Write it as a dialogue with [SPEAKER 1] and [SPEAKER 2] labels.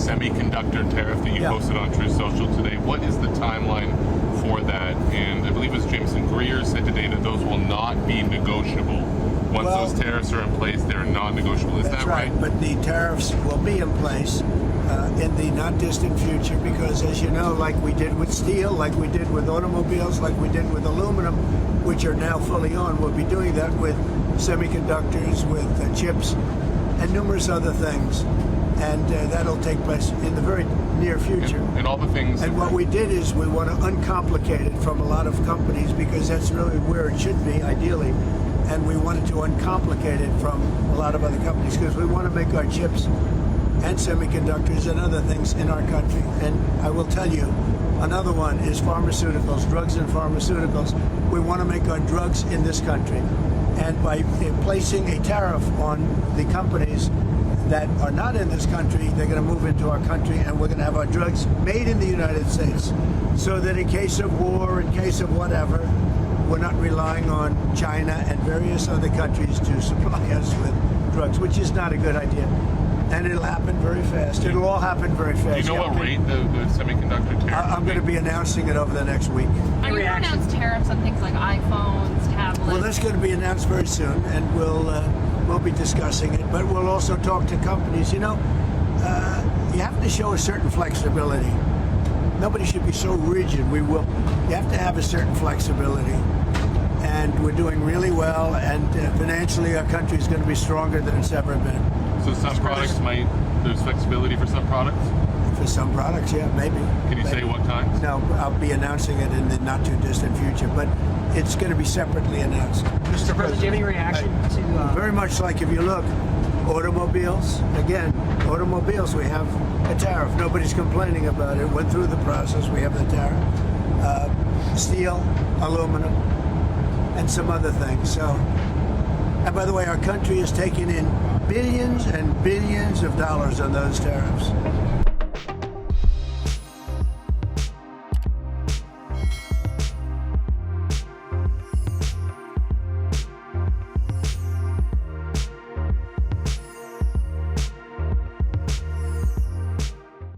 [SPEAKER 1] semiconductor tariff that you posted on Truth Social today. What is the timeline for that? And I believe it was Jameson Greer said today that those will not be negotiable. Once those tariffs are in place, they're non-negotiable. Is that right?
[SPEAKER 2] But the tariffs will be in place in the not distant future because, as you know, like we did with steel, like we did with automobiles, like we did with aluminum, which are now fully on, we'll be doing that with semiconductors, with chips, and numerous other things. And that'll take place in the very near future.
[SPEAKER 1] And all the things.
[SPEAKER 2] And what we did is we want to uncomplicate it from a lot of companies because that's really where it should be, ideally. And we wanted to uncomplicate it from a lot of other companies because we want to make our chips and semiconductors and other things in our country. And I will tell you, another one is pharmaceuticals, drugs and pharmaceuticals. We want to make our drugs in this country. And by placing a tariff on the companies that are not in this country, they're going to move into our country and we're going to have our drugs made in the United States. So that in case of war, in case of whatever, we're not relying on China and various other countries to supply us with drugs, which is not a good idea. And it'll happen very fast. It'll all happen very fast.
[SPEAKER 1] Do you know what rate the semiconductor tariff?
[SPEAKER 2] I'm going to be announcing it over the next week.
[SPEAKER 3] Are you going to announce tariffs on things like iPhones, tablets?
[SPEAKER 2] Well, that's going to be announced very soon, and we'll be discussing it. But we'll also talk to companies. You know, you have to show a certain flexibility. Nobody should be so rigid. You have to have a certain flexibility. And we're doing really well, and financially our country is going to be stronger than it's ever been.
[SPEAKER 1] So some products there's flexibility for some products?
[SPEAKER 2] For some products, yeah, maybe.
[SPEAKER 1] Can you say what kinds?
[SPEAKER 2] No, I'll be announcing it in the not too distant future, but it's going to be separately announced.
[SPEAKER 4] Mr. President, do you have any reaction to...
[SPEAKER 2] Very much like if you look, automobiles, again, automobiles, we have a tariff. Nobody's complaining about it. Went through the process, we have the tariff. Steel, aluminum, and some other things. So, and by the way, our country is taking in billions and billions of dollars on those tariffs.